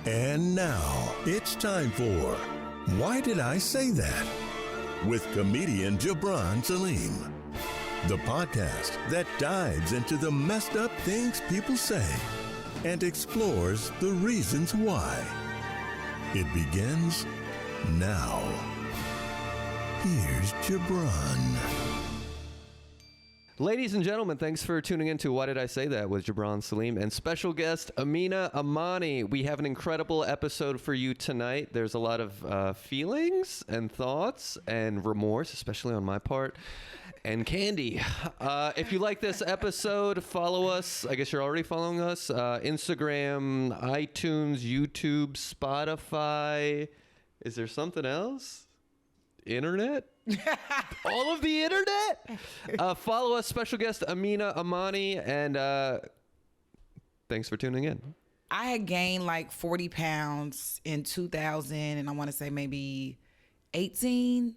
And now it's time for Why Did I Say That? With comedian Jabron Salim. The podcast that dives into the messed up things people say and explores the reasons why. It begins now. Here's Jabron. Ladies and gentlemen, thanks for tuning in to Why Did I Say That with Jabron Salim and special guest Aminah Imani. We have an incredible episode for you tonight. There's a lot of feelings and thoughts and remorse, especially on my part, and candy. If you like this episode, follow us. I guess you're already following us. Instagram, iTunes, YouTube, Spotify. Is there something else? Internet? All of the internet? Follow us, special guest Aminah Imani, and thanks for tuning in. I had gained like 40 pounds in 2000, and I want to say maybe 18.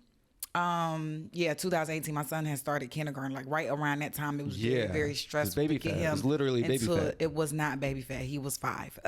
2018. My son had started kindergarten. Like right around that time, it was very, very stressful. Baby to get fat. him. It was literally baby fat. It was not baby fat. He was 5.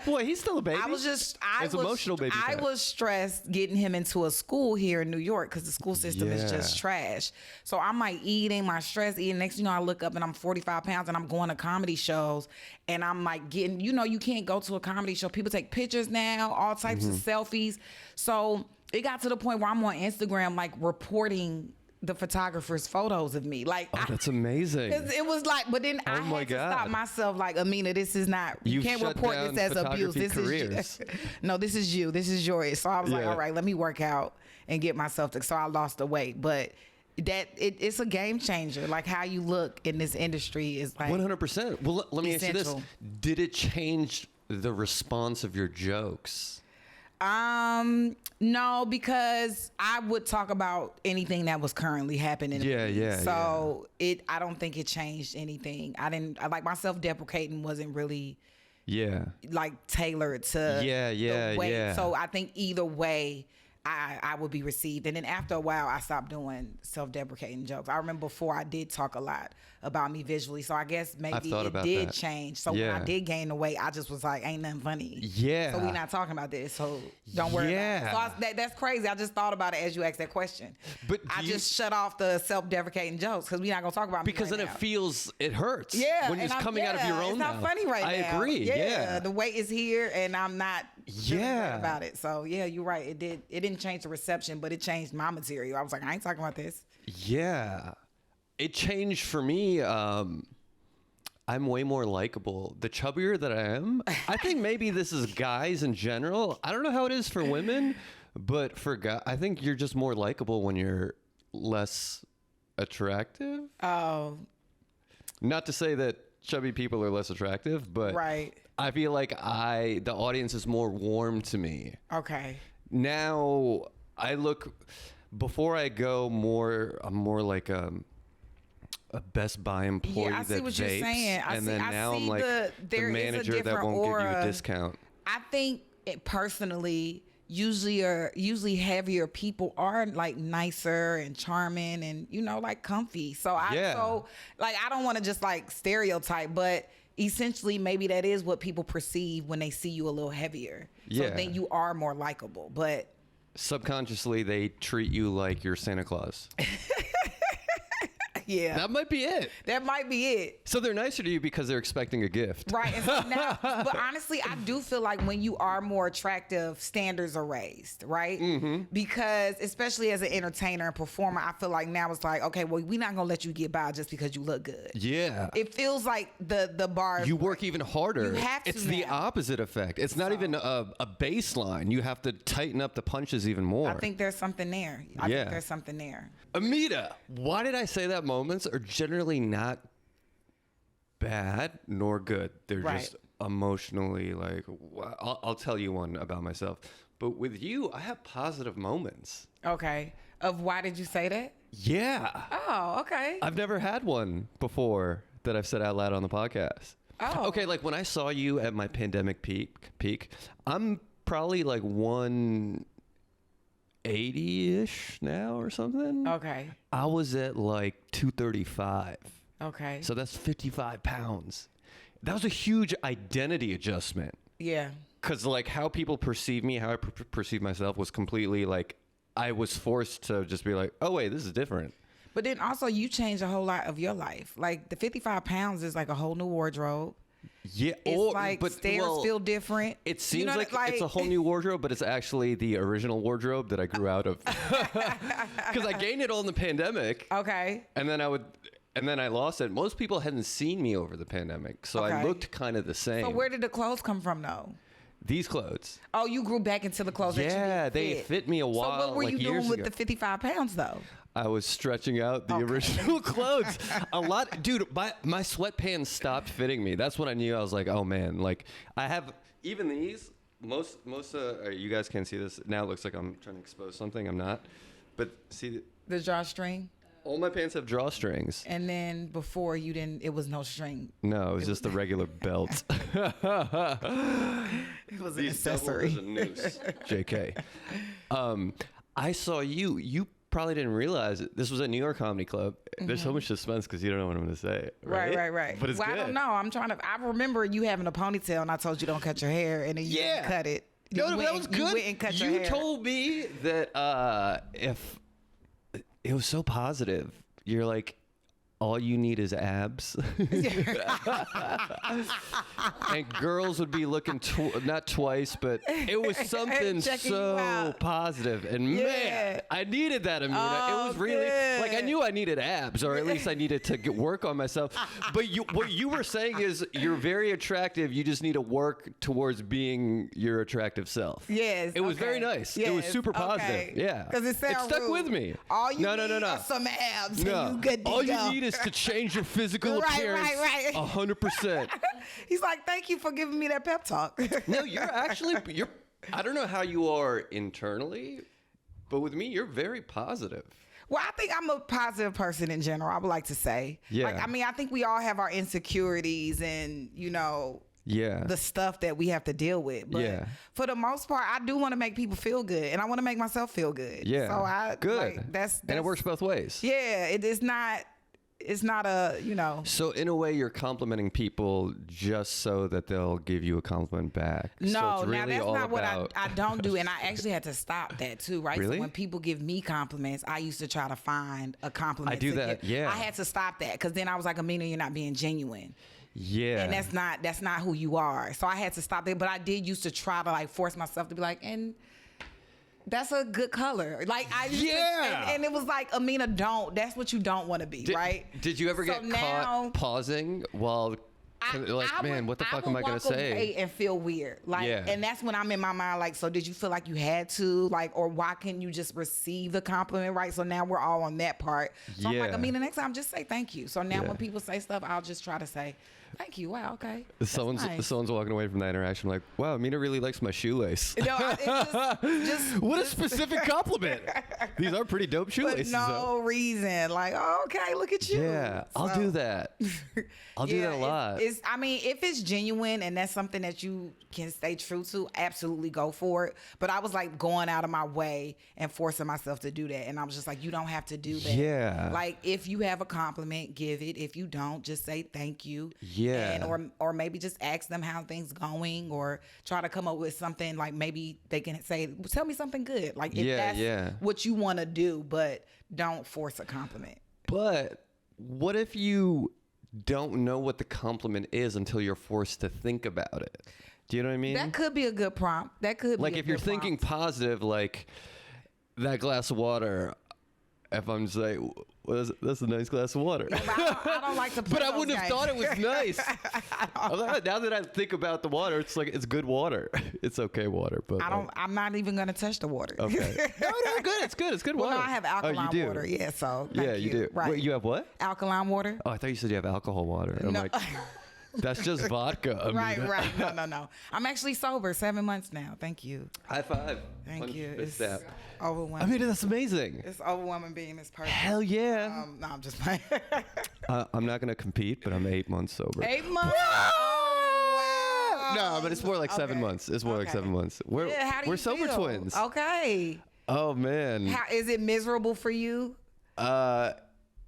Boy, he's still a baby. I was emotional baby fat. I was stressed getting him into a school here in New York because the school system is just trash. So I'm like eating, my stress eating. Next thing you know, I look up and I'm 45 pounds and I'm going to comedy shows and I'm like getting, you can't go to a comedy show. People take pictures now, all types of selfies. So it got to the point where I'm on Instagram, like reporting the photographer's photos of me. Like, that's amazing. Because it was like, but then I had to stop myself. Like, Aminah, this is not. You can't report this as abuse. This is no, this is you. This is yours. So I was like, all right, let me work out and get myself to. So I lost the weight, but it's a game changer. Like how you look in this industry is like 100%. Well, let me ask you this: did it change the response of your jokes? No, because I would talk about anything that was currently happening. So I don't think it changed anything. I like my self-deprecating wasn't really, like tailored to the way. So I think either way, I would be received. And then after a while, I stopped doing self-deprecating jokes. I remember before I did talk a lot about me visually. So I guess maybe it did change. So when I did gain the weight, I just was like, ain't nothing funny. Yeah. So we're not talking about this. So don't worry about it. So that's crazy. I just thought about it as you asked that question. But I just shut off the self-deprecating jokes because we're not going to talk about me because right then now. it hurts. Yeah. When it's coming out of your own It's not mouth. funny right now. I agree. Yeah. The weight is here and I'm not about it. So yeah, you're right. It didn't change the reception, but it changed my material. I was like, I ain't talking about this. Yeah. It changed for me. I'm way more likable. The chubbier that I am, I think maybe this is guys in general. I don't know how it is for women, but for guys, I think you're just more likable when you're less attractive. Oh. Not to say that chubby people are less attractive, but I feel like the audience is more warm to me. Okay. Now I look, before I go I'm more like a Best Buy employee that vapes. What you're saying. I'm like the manager that won't give you a discount. I think personally, usually heavier people are like nicer and charming and like comfy. So I don't want to just like stereotype, but essentially maybe that is what people perceive when they see you a little heavier. So then you are more likable, but subconsciously they treat you like you're Santa Claus. Yeah. That might be it. That might be it. So they're nicer to you because they're expecting a gift. Right. And so now, but honestly, I do feel like when you are more attractive, standards are raised, right? Mm-hmm. Because especially as an entertainer and performer, I feel like now it's like, okay, well, we're not going to let you get by just because you look good. Yeah. It feels like the bar. You work even harder. You have to. It's the opposite effect. It's not even a baseline. You have to tighten up the punches even more. I think there's something there. I think there's something there. Aminah, why did I say that moments are generally not bad nor good. They're just emotionally like, I'll tell you one about myself. But with you, I have positive moments. Okay. Of why did you say that? Yeah. Oh, okay. I've never had one before that I've said out loud on the podcast. Oh. Okay, like when I saw you at my pandemic peak, I'm probably like 180-ish now or something. Okay. I was at like 235. Okay. So that's 55 pounds. That was a huge identity adjustment. Yeah. because like how people perceive me, how I perceive myself was completely like I was forced to just be like, oh wait, this is different. But then also you changed a whole lot of your life. Like the 55 pounds is like a whole new wardrobe. Yeah, it's like stairs feel different. It seems like it's a whole new wardrobe, but it's actually the original wardrobe that I grew out of. Because I gained it all in the pandemic. Okay. And then I lost it. Most people hadn't seen me over the pandemic, so I looked kind of the same. So where did the clothes come from, though? These clothes. Oh, you grew back into the clothes that you didn't they fit me a while. So what were you doing with the 55 pounds, though? I was stretching out the original clothes a lot. Dude, my sweatpants stopped fitting me. That's when I knew I was like, oh man, like I have even these. Most you guys can't see this. Now it looks like I'm trying to expose something. I'm not. But see the drawstring? All my pants have drawstrings. And then before you didn't, it was no string. No, it was just the regular belt. It was an accessory. A noose. JK. I saw you. You probably didn't realize it. This was at New York Comedy Club. There's so much suspense because you don't know what I'm going to say. Right. But it's good. I don't know. I remember you having a ponytail and I told you don't cut your hair and then you didn't cut it. No, that was good. You went and cut your hair. You told me that if it was so positive, you're like, all you need is abs. And girls would be looking, not twice, but it was something so positive. And man, I needed that, Aminah. It was really, like I knew I needed abs, or at least I needed to work on myself. But what you were saying is you're very attractive. You just need to work towards being your attractive self. Yes. It was very nice. Yes, it was super positive. Yeah. Because it stuck with me. All you need are some abs and you good to all go. You need is to change your physical appearance 100%. He's like, thank you for giving me that pep talk. No, you're I don't know how you are internally, but with me, you're very positive. Well, I think I'm a positive person in general, I would like to say. Yeah. Like, I mean, I think we all have our insecurities and, the stuff that we have to deal with. But for the most part, I do want to make people feel good, and I want to make myself feel good. Yeah. So good. Like, that's and it works both ways. Yeah, it's not a, So in a way, you're complimenting people just so that they'll give you a compliment back. No, so it's really now that's all not about... what I don't do. And I actually had to stop that too, right? Really? So when people give me compliments, I used to try to find a compliment. I do that, yeah. I had to stop that because then I was like, Aminah, you're not being genuine. Yeah. And that's not who you are. So I had to stop that. But I did used to try to like force myself to be like, and that's a good color. Like I used to, and it was like, Aminah, that's what you don't want to be, right? Did you ever get caught pausing while what the fuck am I going to say? Away and feel weird. Like, and that's when I'm in my mind like, so did you feel like you had to, like, or why can't you just receive the compliment, right? So now we're all on that part. So I'm like, Aminah, next time just say thank you. So now when people say stuff, I'll just try to say, thank you. Wow, okay. Someone's walking away from that interaction like, wow, Aminah really likes my shoelace. No, what a specific compliment. These are pretty dope shoelaces. For no reason. Like, oh, okay, look at you. Yeah, I'll do that. I'll do that a lot. I mean, if it's genuine and that's something that you can stay true to, absolutely go for it. But I was like going out of my way and forcing myself to do that. And I was just like, you don't have to do that. Yeah. Like, if you have a compliment, give it. If you don't, just say thank you. Yeah. And, or maybe just ask them how things going, or try to come up with something like maybe they can say, tell me something good. Like, if that's what you want to do, but don't force a compliment. But what if you don't know what the compliment is until you're forced to think about it? Do you know what I mean? That could be a good prompt. That could be like if you're thinking positive, like that glass of water. If I'm just like, well, that's a nice glass of water. Yeah, but I don't like to play But I wouldn't have thought it was nice. Now that I think about the water, it's like, it's good water. It's okay water. But I'm not even going to touch the water. Okay. No, good. It's good. It's good water. Well, no, I have alkaline water. Yeah, so thank you do. Right. Wait, you have what? Alkaline water. Oh, I thought you said you have alcohol water. I'm like, that's just vodka. Right. No. I'm actually sober 7 months now. Thank you. High five. Thank you. It's overwhelming. I mean, that's amazing. It's overwhelming being this person. Hell yeah. No, I'm just playing. I'm not going to compete, but I'm 8 months sober. 8 months? Oh, wow. No, but it's more like 7 months. It's more like 7 months. We're sober twins. Okay. Oh, man. How is it miserable for you?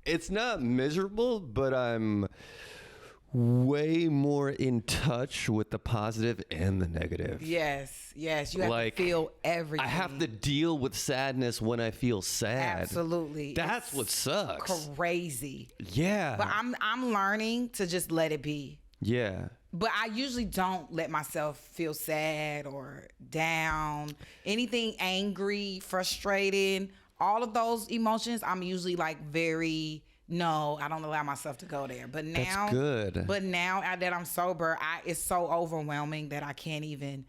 It's not miserable, but I'm... way more in touch with the positive and the negative. Yes. You have to feel everything. I have to deal with sadness when I feel sad. Absolutely. That's what sucks. Crazy. Yeah. But I'm learning to just let it be. Yeah. But I usually don't let myself feel sad or down. Anything angry, frustrated, all of those emotions, I'm usually like no, I don't allow myself to go there. But now, that's good. But now that I'm sober, it's so overwhelming that I can't even.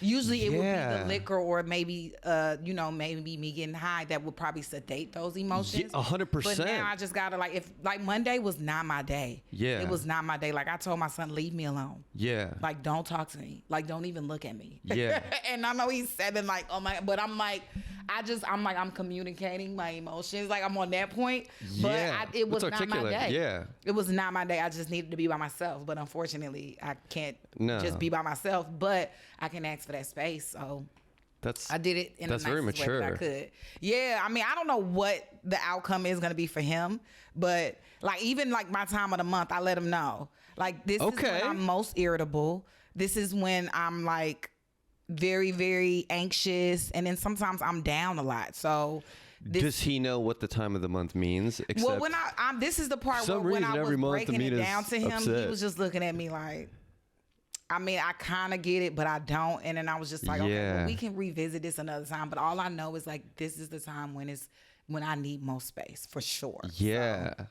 Usually it would be the liquor or maybe, maybe me getting high that would probably sedate those emotions. 100%. But now I just gotta like Monday was not my day. Yeah. It was not my day. Like I told my son, leave me alone. Yeah. Like don't talk to me. Like don't even look at me. Yeah. And I know he's 7, like, oh my, but I'm like, I'm communicating my emotions. Like I'm on that point. Yeah. But it was not my day. Yeah. It was not my day. I just needed to be by myself. But unfortunately, I can't just be by myself. But I can ask for that space. So I did it in the nicest way that I could. Yeah. I mean, I don't know what the outcome is going to be for him. But like even like my time of the month, I let him know. Like this is when I'm most irritable. This is when I'm like very, very anxious. And then sometimes I'm down a lot. So does he know what the time of the month means? Except when this is the part where when I was breaking it down to him, upset. He was just looking at me like, I mean, I kind of get it, but I don't. And then I was just like, okay, well, we can revisit this another time. But all I know is like, this is the time when I need most space for sure. Yeah. So,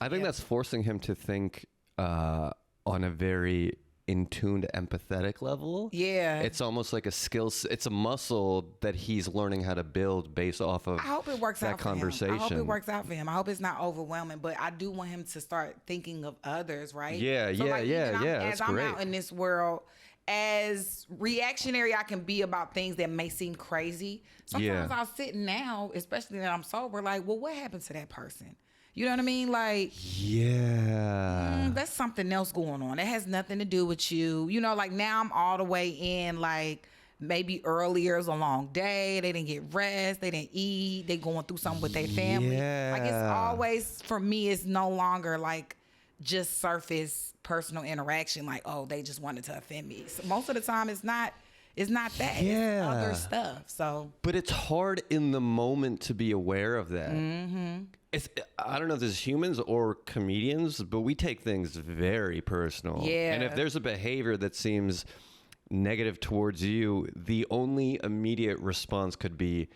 I think that's forcing him to think on a very in-tuned empathetic level. Yeah. It's almost like a skill. It's a muscle that he's learning how to build based off of I hope it works that out conversation. For him. I hope it works out for him. I hope it's not overwhelming, but I do want him to start thinking of others, right? Yeah, so As I'm out in this world, as reactionary I can be about things that may seem crazy, sometimes I'll sit now, especially that I'm sober, like, well, what happened to that person? You know what I mean? Like, that's something else going on. It has nothing to do with you. You know, like now I'm all the way in, like maybe earlier it was a long day. They didn't get rest. They didn't eat. They going through something with their family. Like it's always, for me, it's no longer like just surface personal interaction. Like, oh, they just wanted to offend me. So most of the time it's not that. It's other stuff. So, but it's hard in the moment to be aware of that. Mm-hmm. I don't know if this is humans or comedians, but we take things very personal. Yeah. And if there's a behavior that seems negative towards you, the only immediate response could be,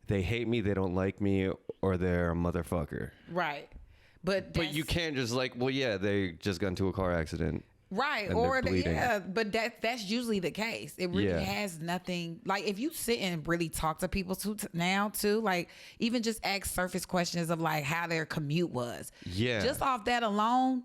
they hate me, they don't like me, or they're a motherfucker. Right. But you can't just like, well, yeah, they just got into a car accident. Right. But that's usually the case. It really has nothing. Like if you sit and really talk to people now, like even just ask surface questions of like how their commute was. Yeah. Just off that alone,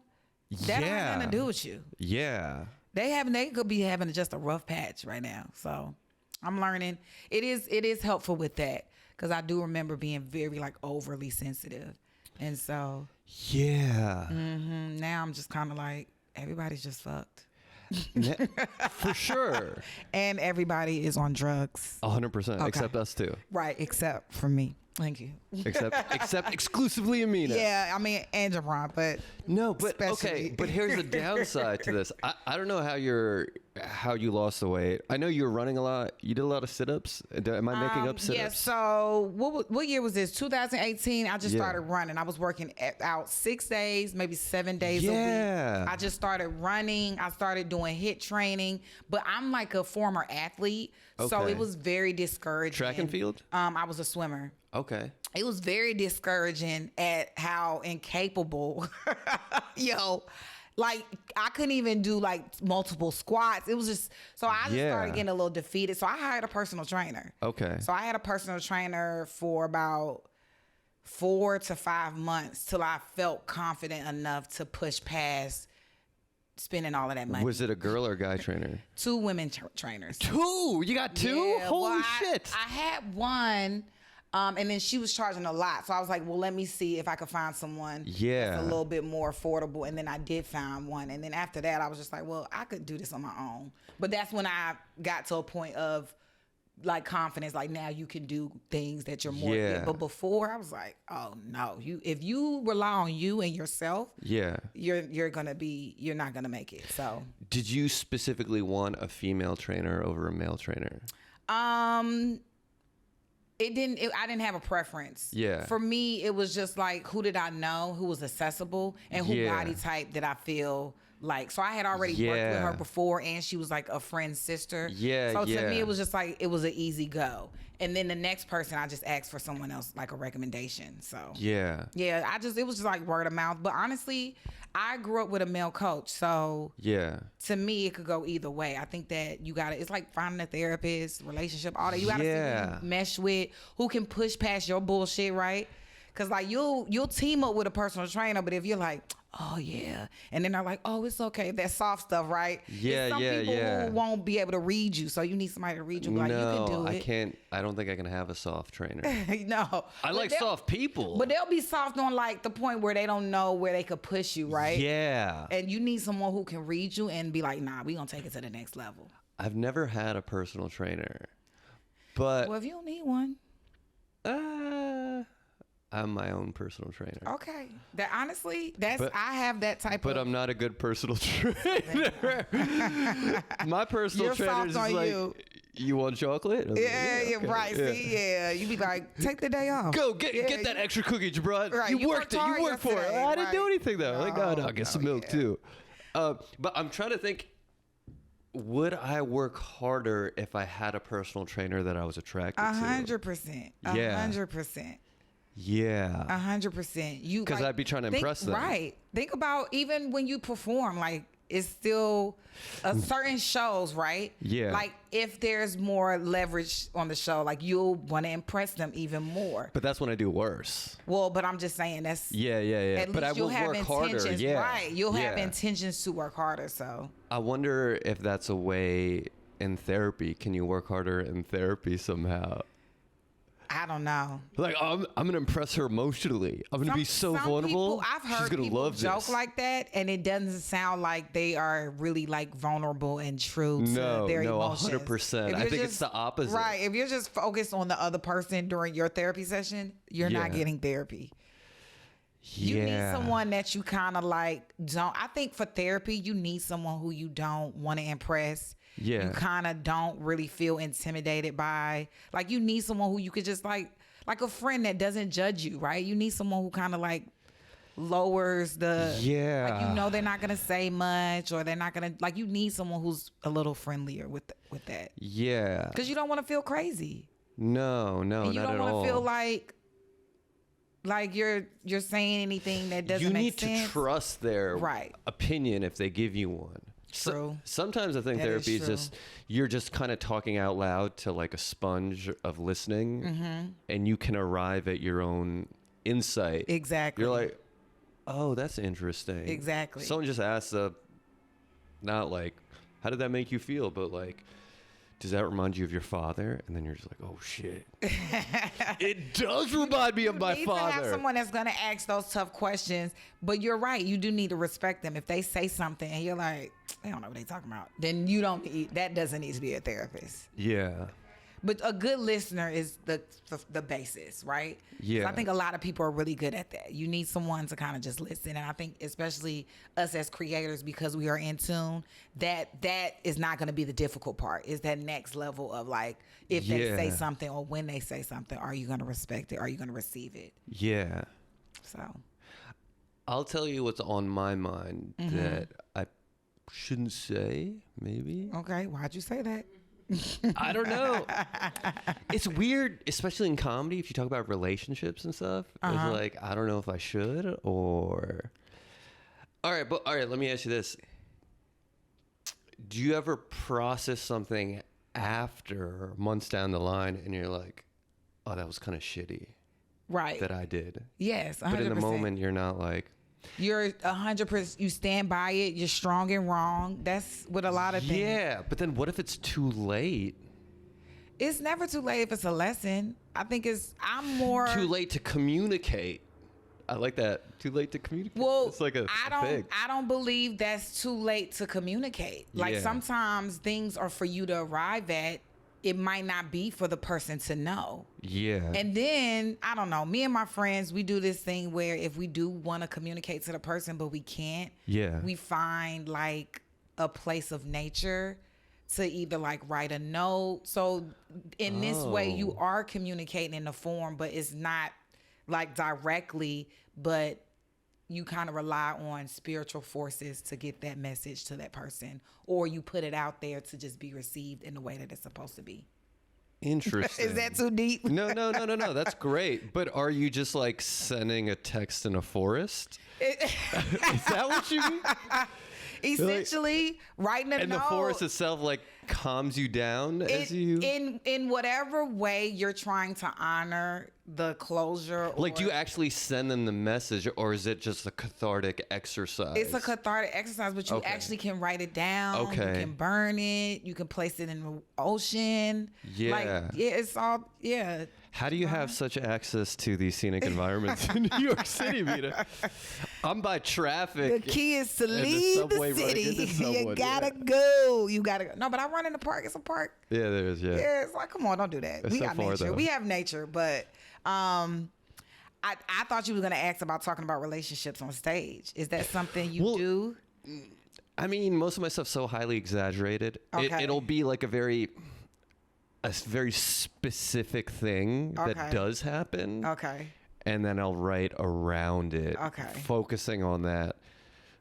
that has nothing to do with you. Yeah. They could be having just a rough patch right now. So I'm learning. It is helpful with that because I do remember being very like overly sensitive. And so. Yeah. Mm-hmm, now I'm just kind of like, everybody's just fucked. For sure. And everybody is on drugs. 100%. Except us too. Right. Except for me. Thank you. Except exclusively Aminah. Yeah, I mean, and Jabron, but no, but okay. But here's the downside to this. I don't know how you lost the weight. I know you were running a lot. You did a lot of sit-ups. Am I making up sit-ups? Yeah. So what year was this? 2018. I just started running. I was working out 6 days, maybe 7 days a week. I just started running. I started doing HIIT training. But I'm like a former athlete, so it was very discouraging. Track and field? I was a swimmer. Okay. It was very discouraging at how incapable, like I couldn't even do like multiple squats. It was just, so I just started getting a little defeated. So I hired a personal trainer. Okay. So I had a personal trainer for about 4 to 5 months till I felt confident enough to push past spending all of that money. Was it a girl or a guy trainer? 2 women trainers. 2? You got 2? Yeah, Holy shit. I had one. And then she was charging a lot. So I was like, well, let me see if I could find someone that's a little bit more affordable. And then I did find one. And then after that, I was just like, well, I could do this on my own. But that's when I got to a point of like confidence, like now you can do things that you're more. Yeah. But before I was like, oh no, if you rely on you and yourself, you're not gonna make it. So did you specifically want a female trainer over a male trainer? I didn't have a preference. Yeah. For me, it was just like, who did I know, who was accessible, and who body type did I feel like. So I had already worked with her before, and she was like a friend's sister. So to me, it was just like, it was an easy go. And then the next person, I just asked for someone else, like a recommendation. So it was just like word of mouth. But honestly, I grew up with a male coach, so to me, it could go either way. I think that it's like finding a therapist, relationship, all that. You gotta see who you mesh with, who can push past your bullshit, right? Because like you'll team up with a personal trainer, but if you're like, oh yeah, and then they're like, oh, it's okay, that soft stuff, right? It's some people who won't be able to read you, so you need somebody to read you. Like, you can do it. I can't. I don't think I can have a soft trainer. No, I like soft people, but they'll be soft on like the point where they don't know where they could push you, right? Yeah, and you need someone who can read you and be like, nah, we gonna take it to the next level. I've never had a personal trainer, but well, if you don't need one, I'm my own personal trainer. Okay. I have that type of... But I'm not a good personal trainer. My personal trainer is like, you want chocolate? Yeah, right. Yeah. See, you be like, take the day off. Go, get that extra cookie, Jabron. Right. You worked it. You worked for it. I didn't do anything, though. No, get some milk, too. But I'm trying to think, would I work harder if I had a personal trainer that I was attracted to? 100%. 100%. Yeah. 100%. Because I'd be trying to impress them. Right. Think about even when you perform, like, it's still certain shows, right? Yeah. Like, if there's more leverage on the show, like, you'll want to impress them even more. But that's when I do worse. Well, but I'm just saying that's... Yeah. At but least I will work harder. Yeah. Right. You'll have intentions to work harder, so... I wonder if that's a way in therapy. Can you work harder in therapy somehow? I don't know. Like, I'm going to impress her emotionally. I'm going to be so vulnerable. I've heard She's gonna people love joke this. like that, and it doesn't sound like they are really like vulnerable and true to their emotions. 100%. I think it's the opposite. Right. If you're just focused on the other person during your therapy session, you're not getting therapy. You need someone that you kind of like don't. I think for therapy, you need someone who you don't want to impress. Yeah. You kind of don't really feel intimidated by. Like, you need someone who you could just like a friend that doesn't judge you, right? You need someone who kind of like lowers the... Yeah. Like, they're not going to say much, or they're not going to... Like, you need someone who's a little friendlier with that. Yeah. Because you don't want to feel crazy. No, and not at all. You don't want to feel like you're saying anything that doesn't make sense. You need to trust their opinion if they give you one. True. Sometimes I think therapy is just, you're just kind of talking out loud to like a sponge of listening, and you can arrive at your own insight. Exactly. You're like, oh, that's interesting. Exactly. Someone just asked, not like, how did that make you feel? But like, does that remind you of your father? And then you're just like, oh shit. It does remind me of my father. You need to have someone that's going to ask those tough questions. But you're right. You do need to respect them. If they say something and you're like, they don't know what they're talking about, then that doesn't need to be a therapist. Yeah. But a good listener is the basis, right? Yeah. I think a lot of people are really good at that. You need someone to kind of just listen. And I think especially us as creators, because we are in tune, that is not going to be the difficult part. Is that next level of like, if they say something or when they say something, are you going to respect it? Are you going to receive it? Yeah. So I'll tell you what's on my mind that I shouldn't say, maybe. Okay. Why'd you say that? I don't know. It's weird, especially in comedy, if you talk about relationships and stuff. It's like, I don't know if I should or... All right, let me ask you this. Do you ever process something after months down the line and you're like, oh, that was kind of shitty. Right. That I did. Yes, 100%. But in the moment, you're not like... You're 100%. You stand by it. You're strong and wrong. That's what a lot of things. Yeah, but then what if it's too late? It's never too late if it's a lesson. I think I'm more too late to communicate. I like that. Too late to communicate. Well, it's like I don't believe that's too late to communicate. Like sometimes things are for you to arrive at it might not be for the person to know. Yeah. And then, I don't know, me and my friends, we do this thing where if we do want to communicate to the person, but we can't, we find like a place of nature to either like write a note. So in this way, you are communicating in the form, but it's not like directly, but you kind of rely on spiritual forces to get that message to that person, or you put it out there to just be received in the way that it's supposed to be. Interesting. Is that too deep? No. That's great. But are you just like sending a text in a forest? Is that what you mean? Essentially, writing a note. And the forest itself like calms you down as you... In whatever way you're trying to honor the closure. Like, do you actually send them the message, or is it just a cathartic exercise? It's a cathartic exercise, but you actually can write it down. Okay. You can burn it. You can place it in the ocean. Yeah. Like, yeah, it's all, yeah. How do you have such access to these scenic environments in New York City, Mina? I'm by traffic. The key is to leave the city. You gotta go. You gotta go. No, but I run in the park. It's a park. Yeah, there is, yeah. Yeah, it's like, come on, don't do that. It's We so got far, nature. though. We have nature, but I thought you were gonna ask about talking about relationships on stage. Is that something you do? I mean, most of my stuff's so highly exaggerated. Okay. It'll be like a very specific thing that does happen. Okay. And then I'll write around it. Okay. Focusing on that.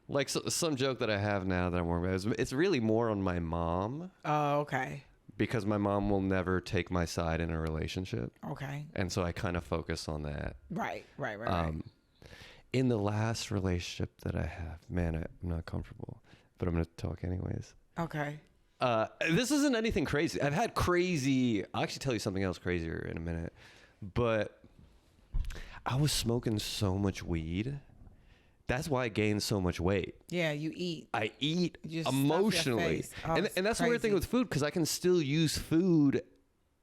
Like some joke that I have now that I'm working about, it's really more on my mom. Oh, okay. Because my mom will never take my side in a relationship. Okay. And so I kind of focus on that. Right. In the last relationship that I have, man, I'm not comfortable, but I'm going to talk anyways. Okay. This isn't anything crazy. I've had crazy... I'll actually tell you something else crazier in a minute. But I was smoking so much weed. That's why I gained so much weight. Yeah, you eat. I eat You just emotionally. stuff your face. And that's the weird thing with food, because I can still use food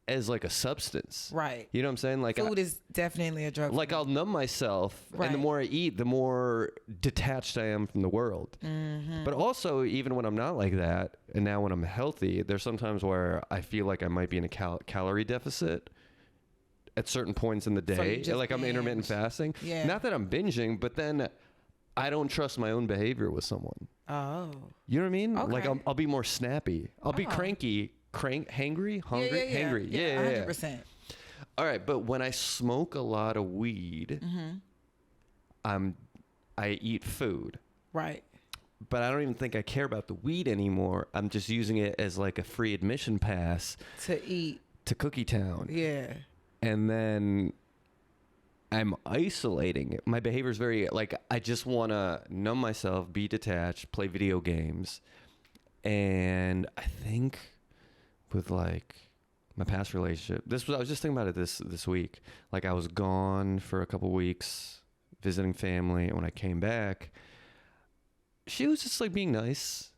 as like a substance. Right. You know what I'm saying? Like Food is definitely a drug. Like I'll numb myself, Right. and the more I eat, the more detached I am from the world. Mm-hmm. But also, even when I'm not like that, and now when I'm healthy, there's sometimes where I feel like I might be in a calorie deficit at certain points in the day. just Like I'm intermittent fasting. Yeah. Not that I'm binging, but then I don't trust my own behavior with someone. Oh. You know what I mean? Okay. Like I'll be more snappy. I'll be cranky. Hangry? Hungry? Yeah. Hangry. Yeah. 100%. All right, but when I smoke a lot of weed, I eat food. Right. But I don't even think I care about the weed anymore. I'm just using it as like a free admission pass To eat. to Cookie Town. Yeah. And then I'm isolating it. My behavior is very like I just want to numb myself, be detached, play video games. And I think with like my past relationship, I was just thinking about it this week. Like I was gone for a couple weeks visiting family, and when I came back, she was just like being nice,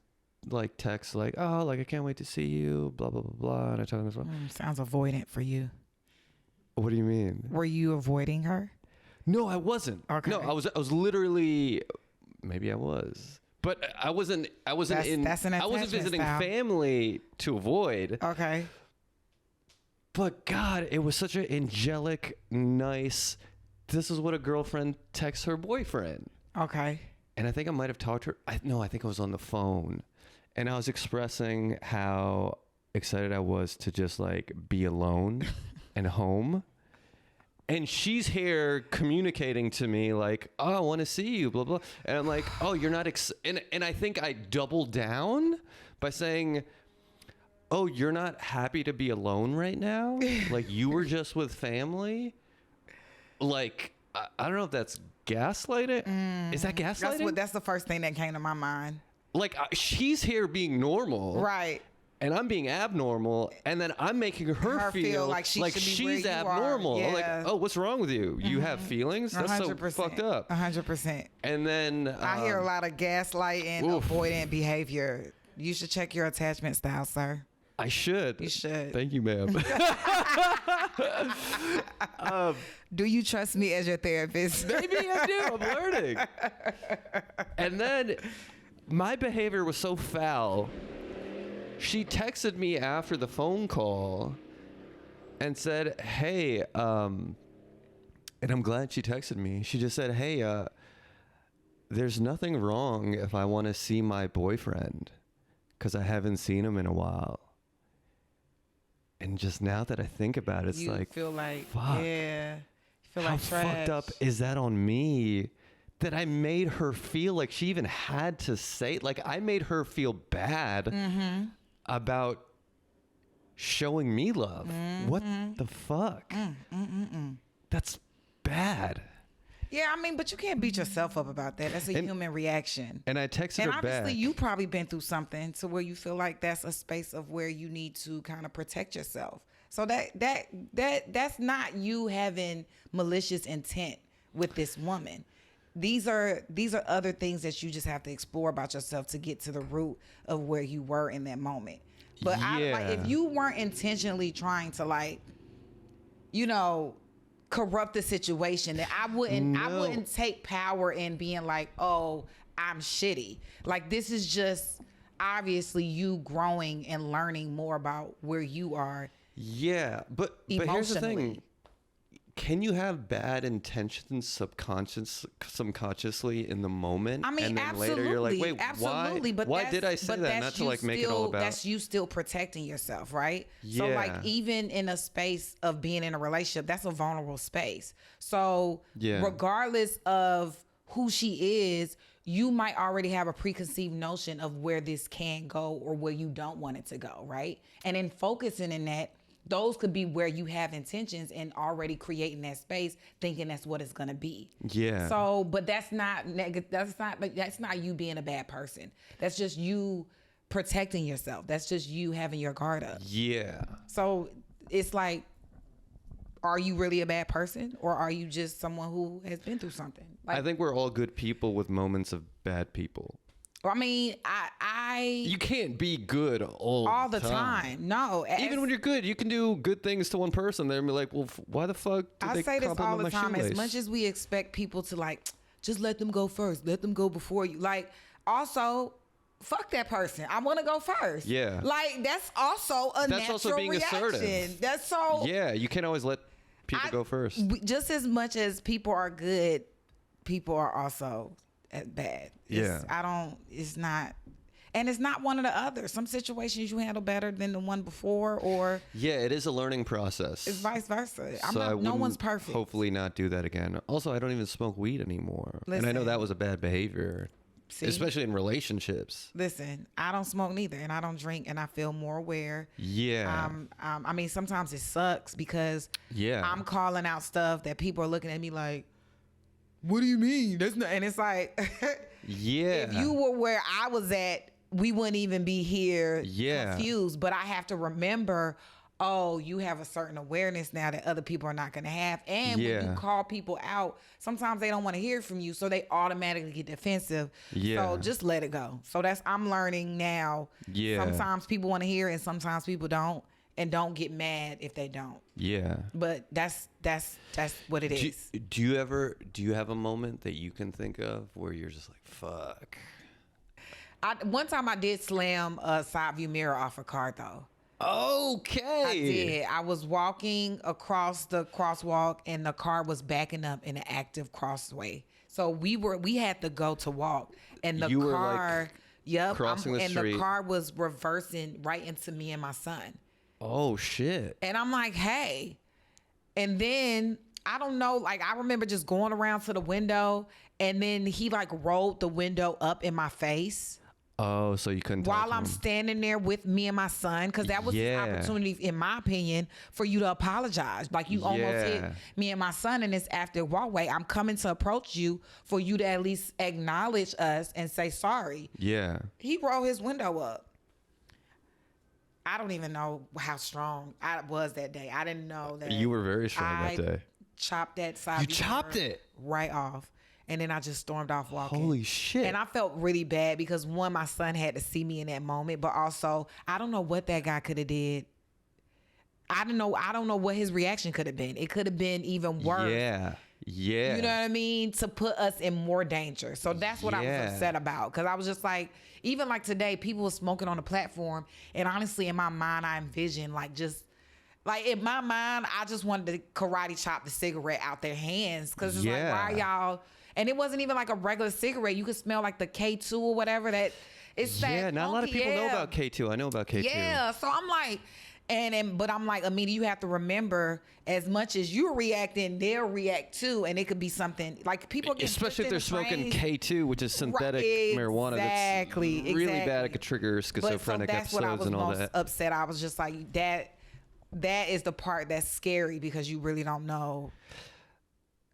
like text like, oh, like I can't wait to see you, blah blah blah blah. And I told her this one. Sounds avoidant for you. What do you mean? Were you avoiding her? No, I wasn't. Okay. No, I was literally, maybe I was. But I wasn't That's an I wasn't attachment visiting style. family to avoid. Okay. But God, it was such an angelic, nice, this is what a girlfriend texts her boyfriend. Okay. And I think I might have talked to her. I think I was on the phone. And I was expressing how excited I was to just like be alone and home. And she's here communicating to me like, oh, I want to see you, blah, blah. And I'm like, oh, you're not... And I think I doubled down by saying, oh, you're not happy to be alone right now? Like, you were just with family? Like, I don't know if that's gaslighting. Is that gaslighting? That's the first thing that came to my mind. Like, she's here being normal. Right. And I'm being abnormal, and then I'm making her feel like she should be she's where you abnormal. are. Yeah. Like, oh, what's wrong with you? You have feelings? That's 100%. so fucked up. 100%. And then I hear a lot of gaslighting, oof. avoidant behavior. You should check your attachment style, sir. I should. You should. Thank you, ma'am. Do you trust me as your therapist? Maybe I do. I'm learning. And then my behavior was so foul She texted me after the phone call and said, hey, and I'm glad she texted me. She just said, hey, there's nothing wrong if I want to see my boyfriend because I haven't seen him in a while. And just now that I think about it, it's you like, feel like, fuck. yeah, you feel How like trash. fucked up is that on me that I made her feel like she even had to say, like I made her feel bad about showing me love. What the fuck? That's bad. Yeah, I mean, but you can't beat yourself up about that. That's a human reaction. And I texted And her obviously, back. you probably been through something to where you feel like that's a space of where you need to kind of protect yourself. So that's not you having malicious intent with this woman. These are other things that you just have to explore about yourself to get to the root of where you were in that moment. But if you weren't intentionally trying to corrupt the situation, that I wouldn't take power in being like, oh, I'm shitty. Like, this is just obviously you growing and learning more about where you are. Yeah, but here's the thing. Can you have bad intentions subconsciously in the moment? I mean, and then absolutely. later you're like, wait, absolutely, why did I say that? Not to like make it all about. That's you still protecting yourself, right? Yeah. So like even in a space of being in a relationship, that's a vulnerable space. So regardless of who she is, you might already have a preconceived notion of where this can go or where you don't want it to go, right? And in focusing in that, those could be where you have intentions and already creating that space, thinking that's what it's gonna be. Yeah. So, but that's not negative. That's not you being a bad person. That's just you protecting yourself. That's just you having your guard up. Yeah. So it's like, are you really a bad person, or are you just someone who has been through something? Like, I think we're all good people with moments of bad people. I mean, you can't be good all the time. No, even when you're good, you can do good things to one person. They'll be like, "Well, why the fuck?" I say this all the time. As much as we expect people to like, just let them go first, let them go before you. Like, also, fuck that person. I want to go first. Yeah. Like, that's also a natural also being reaction. assertive. That's so. Yeah, you can't always let people go first. Just as much as people are good, people are also bad. It's not, and it's not one or the other. Some situations you handle better than the one before, or it is a learning process. It's vice versa. No one's perfect. Hopefully not do that again. Also, I don't even smoke weed anymore. And I know that was a bad behavior. See? Especially in relationships. Listen, I don't smoke neither, and I don't drink, and I feel more aware. Yeah. I mean, sometimes it sucks because I'm calling out stuff that people are looking at me like, what do you mean? And it's like, if you were where I was at, we wouldn't even be here confused. But I have to remember, oh, you have a certain awareness now that other people are not going to have. And when you call people out, sometimes they don't want to hear from you, so they automatically get defensive. So just let it go. So I'm learning now. Sometimes people want to hear and sometimes people don't. And don't get mad if they don't. Yeah. But that's what it is. Do you have a moment that you can think of where you're just like, fuck? One time I did slam a side view mirror off a car though. Okay. I did. I was walking across the crosswalk and the car was backing up in an active crossway. So we had to go to walk, and the car, crossing the street. And the car was reversing right into me and my son. Oh shit. And I'm like, hey. And then I don't know, like I remember just going around to the window, and then he like rolled the window up in my face. Oh, so you couldn't talk while to I'm him. Standing there with me and my son, because that was an opportunity, in my opinion, for you to apologize. Like you almost hit me and my son in this active walkway. I'm coming to approach you for you to at least acknowledge us and say sorry. Yeah. He rolled his window up. I don't even know how strong I was that day. I didn't know that. You were very strong that day. Chopped that side. You chopped it right off. And then I just stormed off walking. Holy shit. And I felt really bad because one, my son had to see me in that moment, but also I don't know what that guy could have did. I don't know what his reaction could have been. It could have been even worse. Yeah. You know what I mean? To put us in more danger. So that's what I was upset about. Because I was just like, even like today, people were smoking on the platform. And honestly, in my mind, I envisioned in my mind, I just wanted to karate chop the cigarette out their hands. Because it's like, why y'all... And it wasn't even like a regular cigarette. You could smell like the K2 or whatever that... It's that yeah, not a lot of people know about K2. I know about K2. Yeah, so I'm like... But I'm like, Aminah, you have to remember, as much as you're reacting, they'll react too, and it could be something like people get, especially if they're smoking K2, which is synthetic marijuana. That's really bad. It could trigger schizophrenic episodes and all that. Upset. I was just like, that is the part that's scary because you really don't know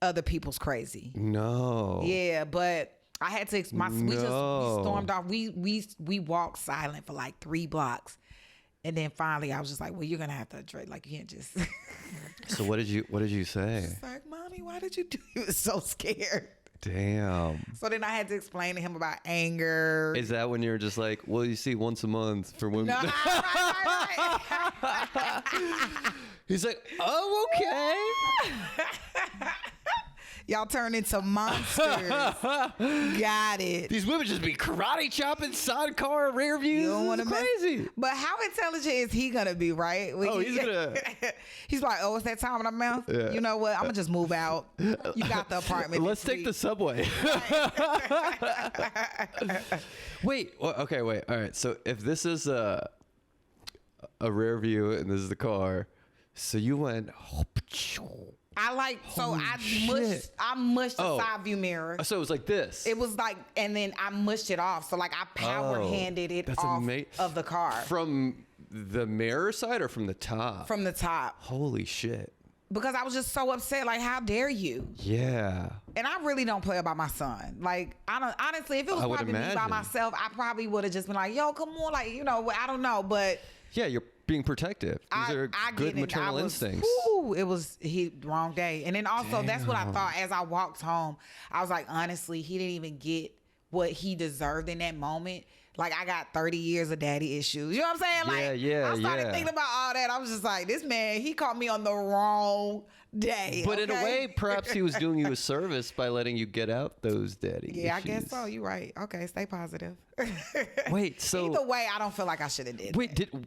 other people's crazy. No. Yeah, but I had to. We stormed off. We walked silent for like 3 blocks. And then finally, I was just like, "Well, you're gonna have to address. Like, you can't just." So what did you say? She's like, "Mommy, why did you do?" He was so scared. Damn. So then I had to explain to him about anger. Is that when you're just like, well, you see, once a month for women? No, right. He's like, oh, okay. Y'all turn into monsters. Got it. These women just be karate chopping sidecar rear views. You don't want to crazy. But how intelligent is he gonna be, right? He's gonna. He's like, oh, it's that time in the mouth. Yeah. You know what? I'm gonna just move out. You got the apartment. Let's take the subway. Wait. Okay. Wait. All right. So if this is a rear view and this is the car, so you went. I mushed the side view mirror. So it was like this. It was like, and then I mushed it off. So like I power handed it off of the car. From the mirror side or from the top? From the top. Holy shit. Because I was just so upset. Like, how dare you? Yeah. And I really don't play about my son. Like, honestly, if it was probably me by myself, I probably would have just been like, yo, come on. Like, you know, I don't know. But yeah, you're being protective. These are good maternal instincts. It was wrong day. And then also, that's what I thought as I walked home. I was like, honestly, he didn't even get what he deserved in that moment. Like, I got 30 years of daddy issues. You know what I'm saying? Like, I started thinking about all that. I was just like, this man, he caught me on the wrong day. But in a way, perhaps he was doing you a service by letting you get out those daddy issues. I guess so. You're right. Okay, stay positive. Wait, so... Either way, I don't feel like I should have did that.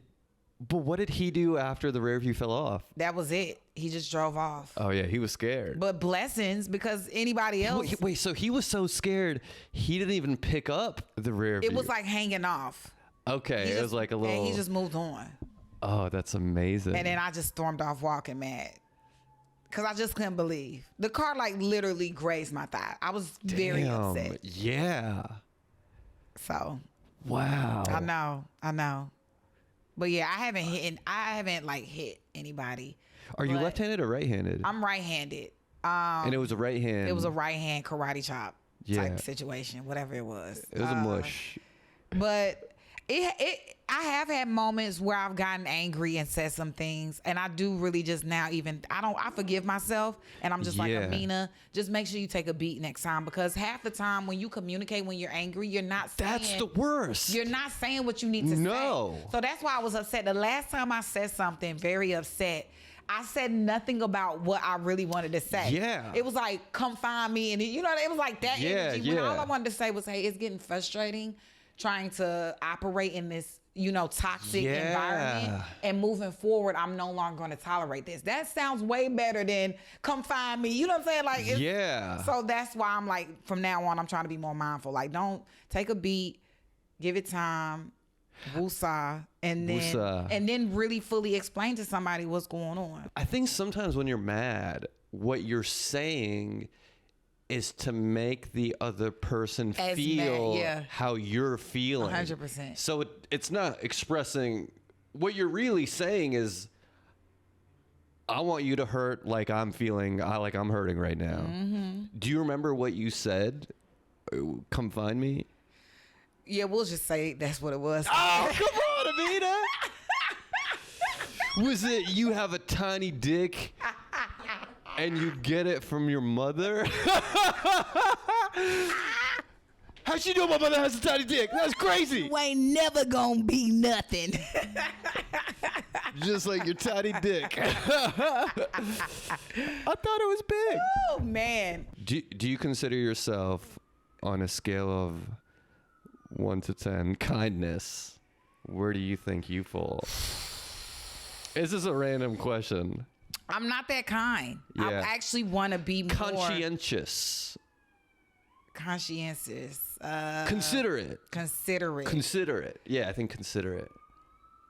But what did he do after the rear view fell off? That was it. He just drove off. Oh, yeah. He was scared. But blessings, because anybody else... Wait, so he was so scared, he didn't even pick up the rear view? It was like hanging off. Okay. It was like a little... And he just moved on. Oh, that's amazing. And then I just stormed off walking mad. Because I just couldn't believe. The car, like, literally grazed my thigh. I was very upset. Yeah. So... Wow. I know. But yeah, I haven't hit anybody. Are you left-handed or right-handed? I'm right-handed. And it was a right hand. It was a right hand karate chop type situation, whatever it was. It was a mush. But I have had moments where I've gotten angry and said some things, and I do really just now I forgive myself, and I'm just like, Aminah, just make sure you take a beat next time, because half the time when you communicate when you're angry, you're not saying... That's the worst. You're not saying what you need to say. No. So that's why I was upset. The last time I said something very upset, I said nothing about what I really wanted to say. Yeah. It was like, come find me, and it was like that energy. When all I wanted to say was, hey, it's getting frustrating trying to operate in this, toxic environment, and moving forward, I'm no longer going to tolerate this. That sounds way better than come find me. You know what I'm saying? Like, so that's why I'm like, from now on, I'm trying to be more mindful. Like, don't take a beat, give it time, woosah, and then really fully explain to somebody what's going on. I think sometimes when you're mad, what you're saying is to make the other person feel how you're feeling. 100%. So it's not expressing... What you're really saying is, I want you to hurt like I'm feeling, like I'm hurting right now. Mm-hmm. Do you remember what you said? Come find me? Yeah, we'll just say that's what it was. Oh, come on, Aminah! Was it, you have a tiny dick... and you get it from your mother? How'd she know my mother has a tiny dick? That's crazy. You ain't never gonna be nothing. just like your tiny dick. I thought it was big. Oh man. Do you consider yourself on a scale of 1 to 10 kindness? Where do you think you fall? This is a random question. I'm not that kind. Yeah. I actually want to be more conscientious. Conscientious. Considerate. Considerate. Considerate. Yeah, I think considerate.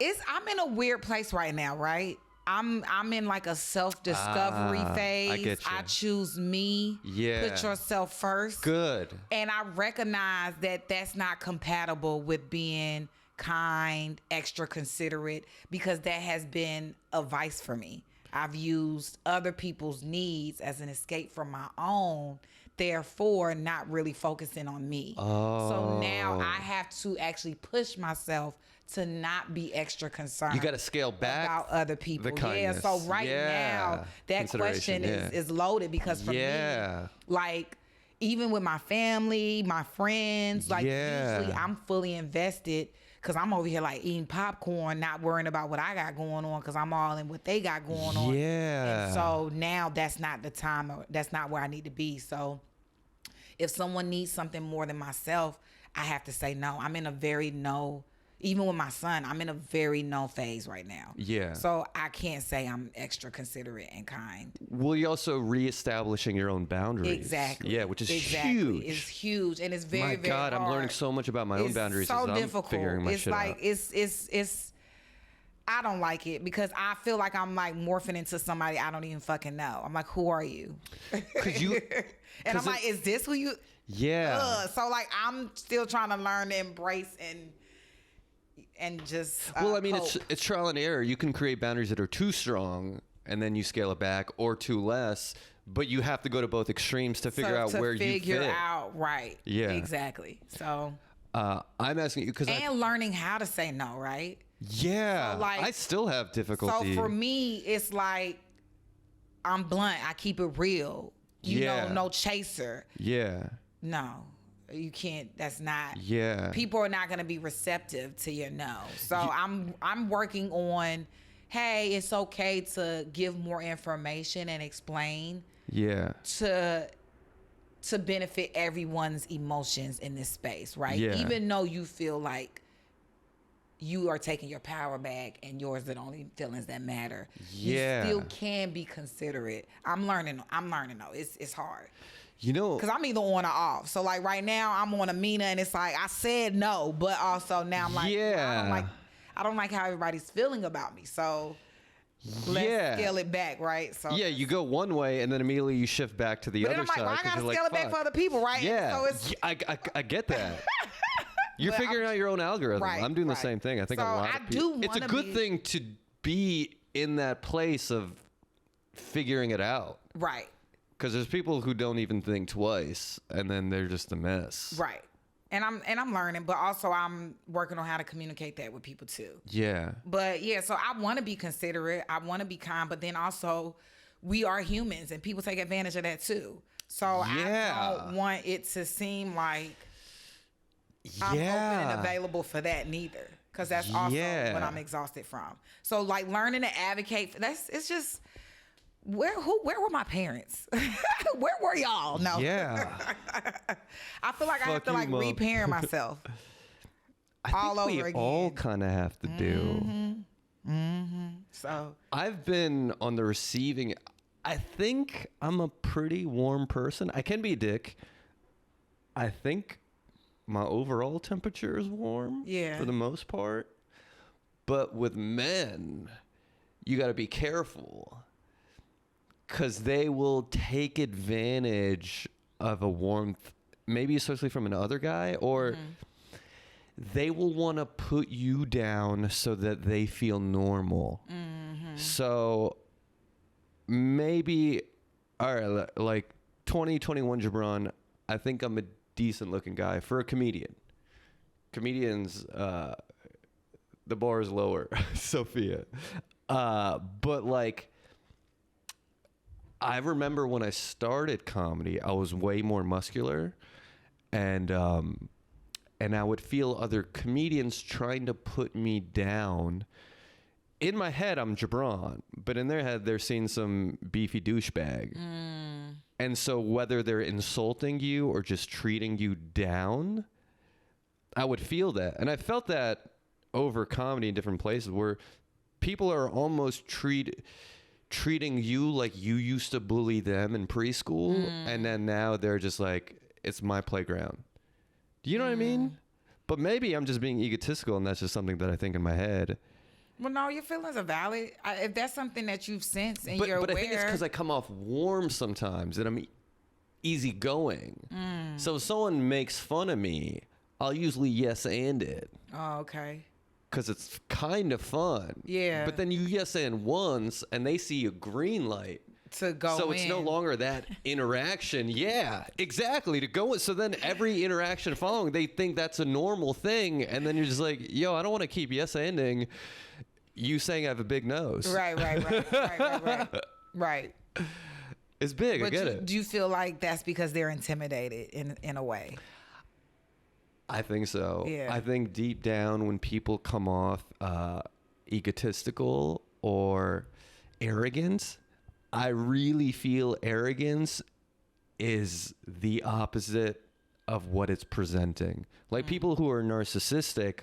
I'm in a weird place right now, right? I'm in like a self-discovery phase. I get you. I choose me. Yeah. Put yourself first. Good. And I recognize that that's not compatible with being kind, extra considerate, because that has been a vice for me. I've used other people's needs as an escape from my own, therefore not really focusing on me. Oh. So now I have to actually push myself to not be extra concerned. You got to scale back about other people. the kindness. So right now, that question is loaded, because for me, like, even with my family, my friends, like, usually I'm fully invested, because I'm over here like eating popcorn, not worrying about what I got going on, because I'm all in what they got going on. Yeah. And so now that's not the time, or that's not where I need to be. So if someone needs something more than myself, I have to say no. I'm in a very no. Even with my son, I'm in a very no phase right now. Yeah. So I can't say I'm extra considerate and kind. Well, you're also reestablishing your own boundaries. Exactly. Yeah, which is huge. It's huge, and it's very, my very God, hard. I'm learning so much about my own boundaries so as difficult. I'm figuring my shit out. It's I don't like it, because I feel like I'm like morphing into somebody I don't even fucking know. I'm like, who are you? And I'm like, is this who you? Yeah. So like, I'm still trying to learn to embrace and just well, I mean, cope. it's trial and error. You can create boundaries that are too strong, and then you scale it back, or too less. But you have to go to both extremes to figure out where you fit. Figure out, right? Yeah, exactly. So I'm asking you because learning how to say no, right? Yeah, so like, I still have difficulty. So for me, it's like, I'm blunt. I keep it real. You know, no chaser. Yeah. No. You can't. That's not. Yeah. People are not going to be receptive to your no. So I'm working on, hey, it's okay to give more information and explain. Yeah. To benefit everyone's emotions in this space, right? Yeah. Even though you feel like you are taking your power back and yours are the only feelings that matter. Yeah. You still can be considerate. I'm learning though. It's hard. You know, because I'm either on or off. So like right now I'm on Aminah, and it's like I said no, but also now I'm like, I don't like how everybody's feeling about me. So let's scale it back, right? So yeah, you go one way and then immediately you shift back to the other then I'm side. like, well, I gotta scale it back for other people, right? Yeah, so it's, I get that. You're figuring out your own algorithm. Right, I'm doing the same thing. I think so a lot of people. It's a good thing to be in that place of figuring it out. Right. Because there's people who don't even think twice, and then they're just a mess. Right. And I'm learning, but also I'm working on how to communicate that with people too. Yeah. But yeah, so I want to be considerate. I want to be kind, but then also we are humans, and people take advantage of that too. So I don't want it to seem like I'm open and available for that neither, because that's also what I'm exhausted from. So like learning to advocate for it's just. Where were my parents? Where were y'all? No. Yeah. I feel like I have to like reparent myself. all over again. All kind of have to do. So I've been on the receiving. I think I'm a pretty warm person. I can be a dick. I think my overall temperature is warm. Yeah. For the most part. But with men, you got to be careful. Because they will take advantage of a warmth, maybe especially from another guy, or they will want to put you down so that they feel normal. So maybe, all right, like 2021 Jabron, I think I'm a decent looking guy for a comedian. Comedians, the bar is lower, Sophia. But like, I remember when I started comedy, I was way more muscular, and I would feel other comedians trying to put me down in my head, I'm Jabron, but in their head, they're seeing some beefy douchebag. And so whether they're insulting you or just treating you down, I would feel that. And I felt that over comedy in different places where people are almost treating you like you used to bully them in preschool. And then now they're just like, it's my playground. Do you know what I mean? But maybe I'm just being egotistical and that's just something that I think in my head. Well, no, your feelings are valid. If that's something that you've sensed and you're aware. But I think it's because I come off warm sometimes and I'm easygoing. So if someone makes fun of me, I'll usually yes and it. Oh, okay. Because it's kind of fun. Yeah. But then you yes and once and they see a green light. To go so it's no longer that interaction. Yeah, exactly. To go. So then every interaction following, they think that's a normal thing. And then you're just like, yo, I don't want to keep yes anding you saying I have a big nose. Right. Right. It's big. I get it. Do you feel like that's because they're intimidated in a way? I think so. Yeah. I think deep down when people come off egotistical or arrogant, I really feel arrogance is the opposite of what it's presenting. Like people who are narcissistic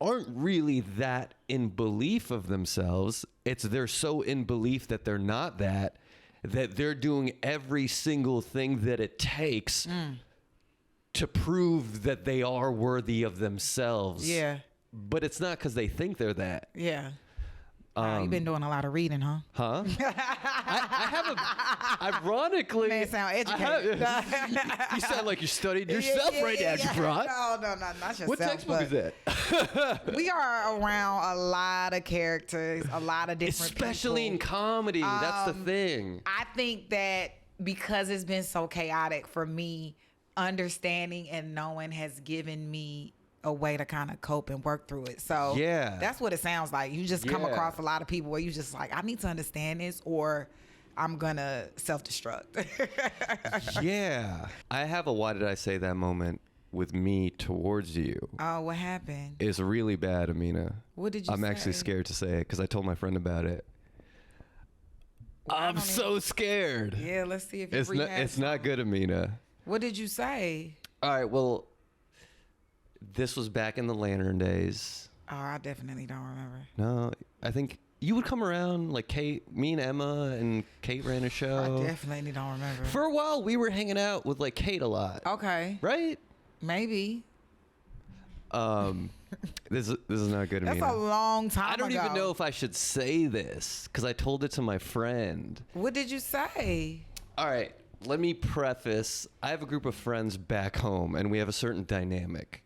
aren't really that in belief of themselves. It's they're so in belief that they're not that they're doing every single thing that it takes to prove that they are worthy of themselves. Yeah. But it's not because they think they're that. Yeah. You've been doing a lot of reading, huh? Huh? I have ironically. Man, sound educated. You sound like you're studying yourself right now, Jabron. No, not yourself. What textbook is that? We are around a lot of characters, a lot of different especially people. In comedy. That's the thing. I think that because it's been so chaotic for me, understanding and knowing has given me a way to kind of cope and work through it. So that's what it sounds like. You just come across a lot of people where you just like, I need to understand this or I'm gonna self-destruct. Yeah. I have a why did I say that moment with me towards you. Oh, what happened? It's really bad, Aminah. What did you say? I'm actually scared to say it because I told my friend about it. Well, I'm so scared. Yeah, let's see if it's not good, Aminah. What did you say? All right, well, this was back in the Lantern days. Oh, I definitely don't remember. No, I think you would come around, like Kate, me and Emma and Kate ran a show. I definitely don't remember. For a while, we were hanging out with like Kate a lot. Okay. Right? Maybe. This is not good to me. That's a long time ago. I don't even know if I should say this because I told it to my friend. What did you say? All right, let me preface. I have a group of friends back home, and we have a certain dynamic.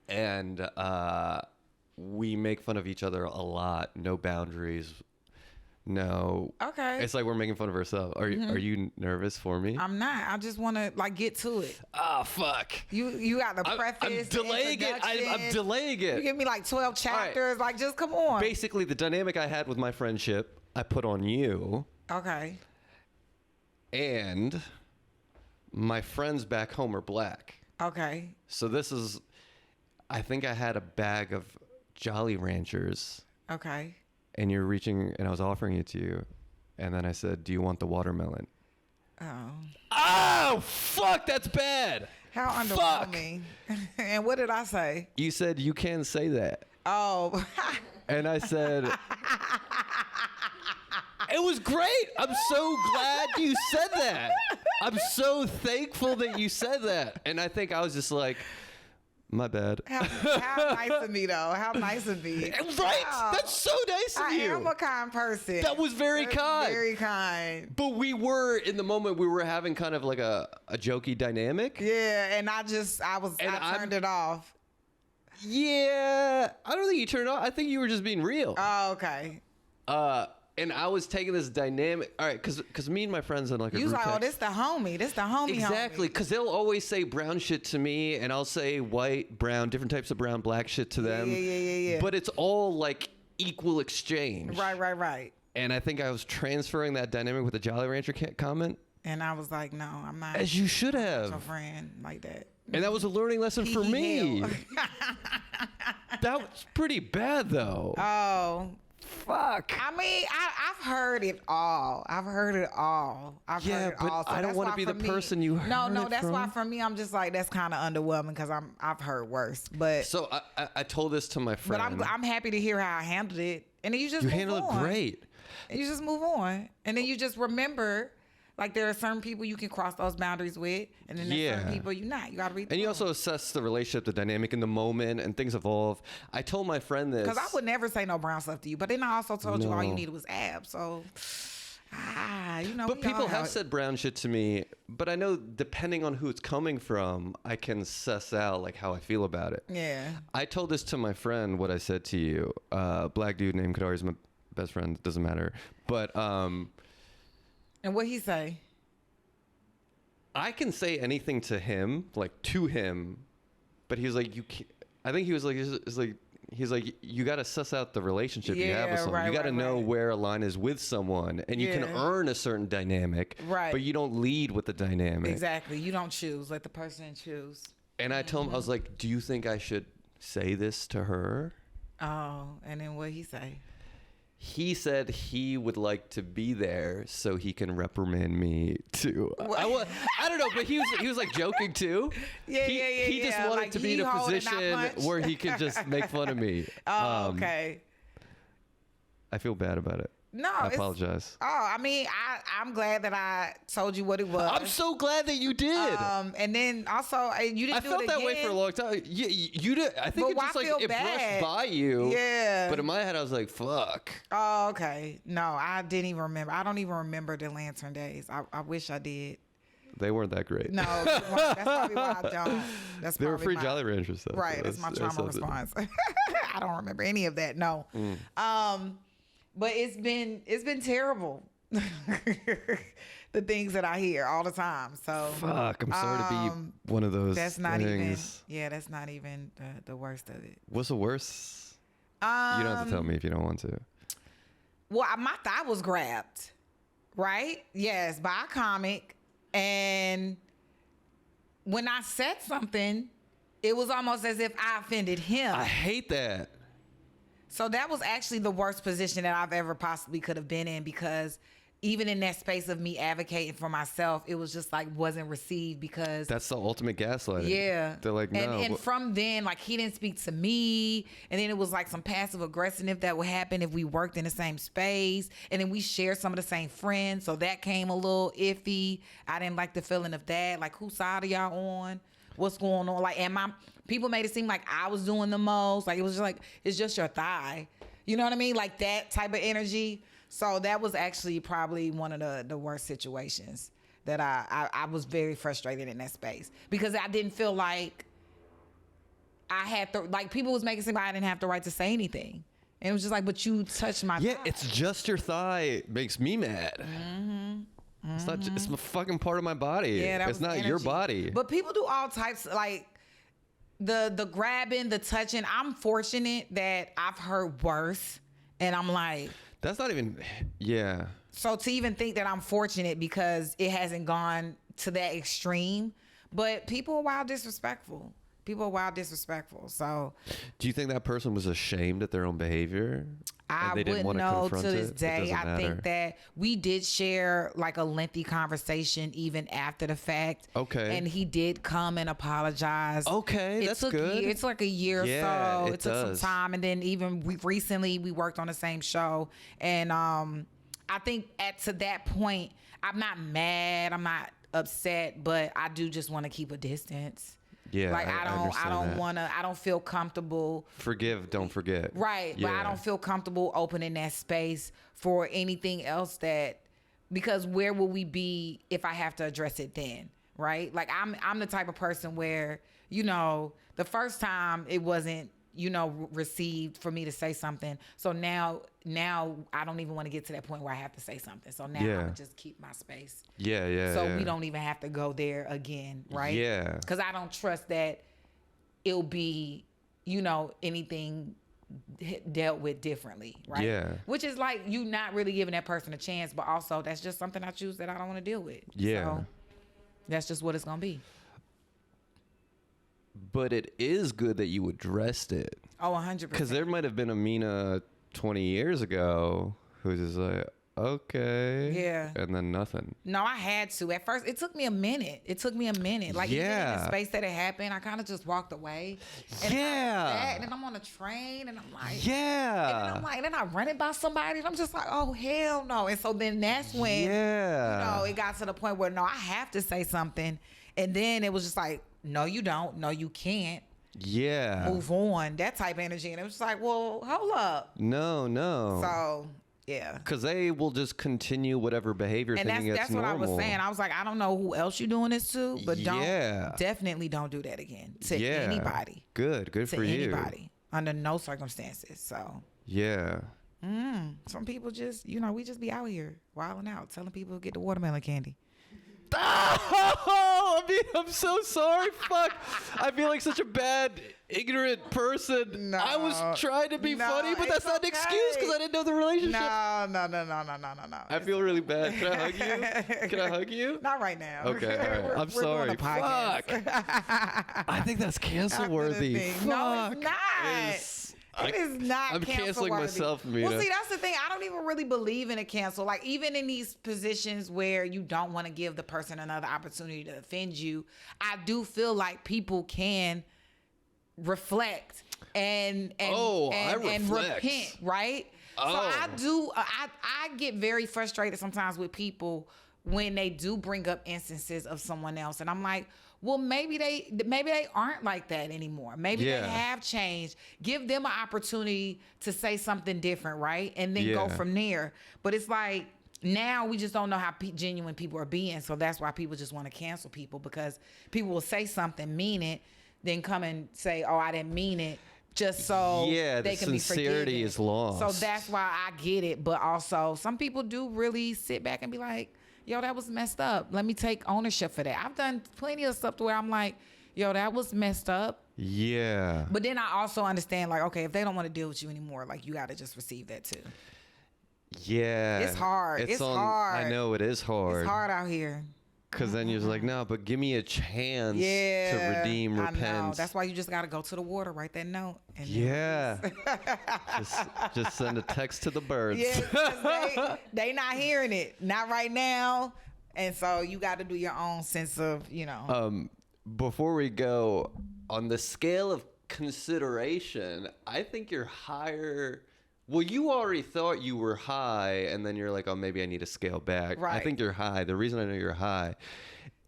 And we make fun of each other a lot. No boundaries. No. Okay. It's like we're making fun of ourselves. Are you nervous for me? I'm not. I just want to like get to it. Oh, fuck. You got the preface. I'm delaying it. I'm delaying it. You give me like 12 chapters. Right. Like, just come on. Basically, the dynamic I had with my friendship, I put on you. Okay. And my friends back home are black. Okay. So this is, I think I had a bag of Jolly Ranchers. Okay. And you're reaching, and I was offering it to you. And then I said, do you want the watermelon? Oh, fuck, that's bad. How underwhelming. And what did I say? You said, you can't say that. Oh. And I said, it was great. I'm so glad you said that. I'm so thankful that you said that. And I think I was just like, my bad. How nice of me, though. How nice of me. Right? Wow. That's so nice of you. I am a kind person. That was very kind. Very kind. But we were, in the moment, we were having kind of like a jokey dynamic. Yeah, and I turned it off. Yeah. I don't think you turned it off. I think you were just being real. Oh, okay. And I was taking this dynamic, all right, because me and my friends in like a group text. Oh, this the homie. Exactly, because they'll always say brown shit to me, and I'll say white, brown, different types of brown, black shit to them. Yeah. But it's all like equal exchange. Right. And I think I was transferring that dynamic with the Jolly Rancher comment. And I was like, no, I'm not. As you should have. Your friend like that. And that was a learning lesson for me. That was pretty bad, though. Oh. Fuck. I mean, I've heard it all. I've heard it all. So I don't want to be the person you heard No, it that's from. why for me, I'm just like, that's kind of underwhelming because I've heard worse. But so I told this to my friend. But I'm happy to hear how I handled it. And then you just handled it great. And you just move on. And then you just remember, like, there are certain people you can cross those boundaries with, and then there's certain people you're not. You got to read the And you room. also assess the relationship, the dynamic in the moment, and things evolve. I told my friend this. Because I would never say no brown stuff to you. But then I also told you all you needed was abs. So, you know. But people have said brown shit to me. But I know depending on who it's coming from, I can suss out, like, how I feel about it. Yeah. I told this to my friend, what I said to you. Black dude named Kadari is my best friend. Doesn't matter. But... And what he say? I can say anything to him, like to him, but he's like, you can't. I think he was like, he's like, you got to suss out the relationship you have with someone. You got to know where a line is with someone, and you can earn a certain dynamic, but you don't lead with the dynamic. Exactly. You don't choose. Let the person choose. And I told him, I was like, do you think I should say this to her? Oh, and then what he say? He said he would like to be there so he can reprimand me too. I don't know, but he was like joking too. He just wanted like to be in a position where he could just make fun of me. Oh, okay. I feel bad about it. No, I apologize. I mean, I'm glad that I told you what it was. I'm so glad that you did. And then also you didn't do it again. I felt that way for a long time. You did. I think it just like it brushed by you. Yeah. But in my head, I was like, "Fuck." Oh, okay. No, I didn't even remember. I don't even remember the Lantern days. I wish I did. They weren't that great. No, that's probably why I don't. They were free Jolly Ranchers stuff. Right. That's my trauma response. I don't remember any of that. No. But it's been terrible. The things that I hear all the time. So fuck. I'm sorry to be one of those. That's not things. that's not even the worst of it. What's the worst? You don't have to tell me if you don't want to. Well, my thigh was grabbed, right? Yes, by a comic, and when I said something, it was almost as if I offended him. I hate that. So that was actually the worst position that I've ever possibly could have been in, because even in that space of me advocating for myself, it was just like wasn't received because that's the ultimate gaslighting. Yeah. They're like, no. And from then, like, he didn't speak to me. And then it was like some passive aggressiveness that would happen if we worked in the same space. And then we shared some of the same friends. So that came a little iffy. I didn't like the feeling of that. Like, whose side are y'all on? What's going on? Like, people made it seem like I was doing the most. Like, it was just like, it's just your thigh. You know what I mean? Like that type of energy. So that was actually probably one of the worst situations that I was very frustrated in that space, because I didn't feel like I had to, like, people was making it seem like I didn't have the right to say anything. And it was just like, but you touched my thigh. It's just your thigh. It makes me mad. Mm-hmm. It's not. It's a fucking part of my body. Yeah, it's not your body. But people do all types, like the grabbing, the touching. I'm fortunate that I've heard worse, and I'm like, that's not even. Yeah. So to even think that I'm fortunate because it hasn't gone to that extreme, but people are wild disrespectful. So, do you think that person was ashamed at their own behavior? I wouldn't know to this day. I think that we did share like a lengthy conversation even after the fact. Okay. And he did come and apologize. Okay, that's good. It's like a year or so. It took some time, and then even recently we worked on the same show, and I think to that point, I'm not mad, I'm not upset, but I do just want to keep a distance. Yeah, like I don't feel comfortable. Forgive, don't forget. Right, yeah. But I don't feel comfortable opening that space for anything else because where will we be if I have to address it then, right? Like I'm the type of person where, the first time it wasn't, received for me to say something. So now I don't even want to get to that point where I have to say something. So now I'm gonna just keep my space. So we don't even have to go there again, right? Yeah. Because I don't trust that it'll be, anything dealt with differently, right? Yeah. Which is like you not really giving that person a chance, but also that's just something I choose that I don't want to deal with. Yeah. So that's just what it's gonna be. but it is good that you addressed it. Oh, 100%. Because there might have been Aminah 20 years ago who's just like, okay. Yeah. And then nothing. No, I had to. At first, it took me a minute. Like, even in the space that it happened, I kind of just walked away. And and then I'm on a train, and I'm like, And then I run it by somebody, and I'm just like, oh, hell no. And so then that's when, it got to the point where, no, I have to say something. And then it was just like, no, you don't. No, you can't. Yeah. Move on. That type of energy. And it was just like, well, hold up. No. So... yeah. Because they will just continue whatever behavior thinking it's normal. That's what I was saying. I was like, I don't know who else you're doing this to, but definitely don't do that again to anybody. Good for you. To anybody. Under no circumstances. So. Yeah. Some people just, we just be out here wilding out, telling people to get the watermelon candy. Oh, I mean, I'm so sorry. Fuck. I feel like such a bad, ignorant person. No, I was trying to be funny, but that's not an excuse because I didn't know the relationship. No. I feel really bad. Can I hug you? Not right now. Okay, all right. I'm sorry. Fuck. I think that's cancel worthy. No, it's not. It is not. I'm canceling myself, Aminah. Well, see, that's the thing. I don't even really believe in a cancel. Like, even in these positions where you don't want to give the person another opportunity to offend you, I do feel like people can reflect and repent, right? So I do. I get very frustrated sometimes with people when they do bring up instances of someone else, and I'm like, well, maybe they aren't like that anymore. Maybe they have changed. Give them an opportunity to say something different, right? And then go from there. But it's like, now we just don't know how genuine people are being. So that's why people just want to cancel people, because people will say something, mean it, then come and say, oh, I didn't mean it, just so they can be forgiven. Sincerity is lost. So that's why I get it. But also, some people do really sit back and be like, yo, that was messed up. Let me take ownership for that. I've done plenty of stuff to where I'm like, yo, that was messed up. Yeah. But then I also understand, like, okay, if they don't want to deal with you anymore, like, you got to just receive that too. Yeah. It's hard. It's hard. I know it is hard. It's hard out here. Because then you're just like, no, but give me a chance to redeem, repent. I know. That's why you just got to go to the water, write that note. And just send a text to the birds. Yeah, they not hearing it. Not right now. And so you got to do your own sense of, Before we go, on the scale of consideration, I think you're higher. Well, you already thought you were high, and then you're like, oh, maybe I need to scale back. Right. I think you're high. The reason I know you're high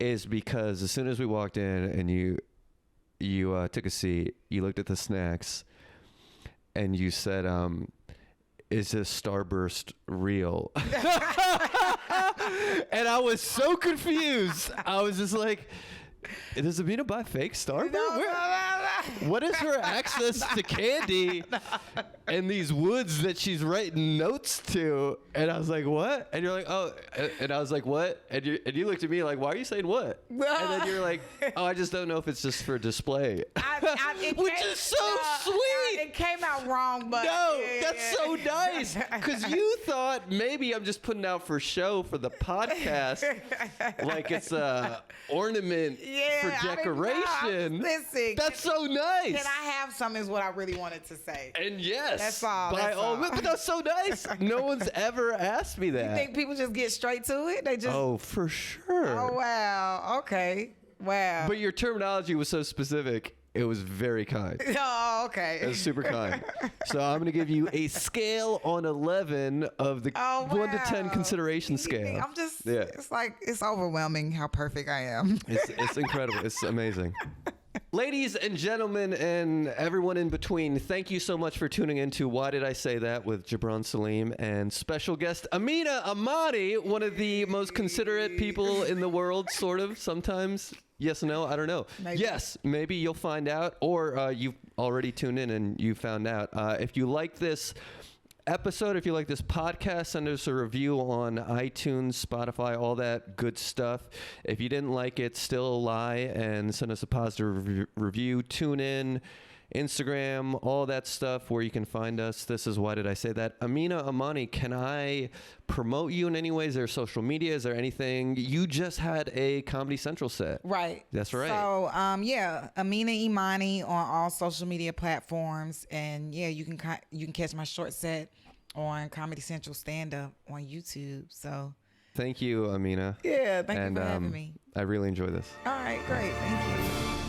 is because as soon as we walked in and you took a seat, you looked at the snacks, and you said, is this Starburst real? And I was so confused. I was just like, does Aminah buy fake Starburst? No. What is her access to candy and these woods that she's writing notes to? And I was like, what? And you're like, oh. And I was like, what? And you looked at me like, why are you saying what? And then you're like, oh, I just don't know if it's just for display. Which is so sweet. It came out wrong, but. No, that's so nice. Because you thought maybe I'm just putting out for show for the podcast. Like it's a ornament for decoration. Listen. That's so nice. Can I have some is what I really wanted to say. And yes. That's all. By all means. But that's so nice. No one's ever asked me that. You think people just get straight to it? They just. Oh, for sure. Oh, wow. Okay. Wow. But your terminology was so specific. It was very kind. Oh, okay. It was super kind. So I'm going to give you a scale on 11 of the 1 to 10 consideration scale. I'm just, it's like, it's overwhelming how perfect I am. It's incredible. It's amazing. Ladies and gentlemen and everyone in between, thank you so much for tuning in to Why Did I Say That with Jabron Salim and special guest Aminah Imani, one of the most considerate people in the world, sort of, sometimes. Yes and no, I don't know. Maybe. Yes, maybe you'll find out, or you've already tuned in and you found out. If you like this episode, if you like this podcast, send us a review on iTunes, Spotify, all that good stuff. If you didn't like it, still lie and send us a positive review. Tune in Instagram, all that stuff where you can find us. This is Why Did I Say That? Aminah, Imani, can I promote you in any ways? Is there social media? Is there anything? You just had a Comedy Central set. Right. That's right. So, yeah, Aminah Imani on all social media platforms. And yeah, you can catch my short set on Comedy Central stand-up on YouTube. So thank you, Aminah. Yeah, thank you for having me. I really enjoy this. All right, great. Thank you.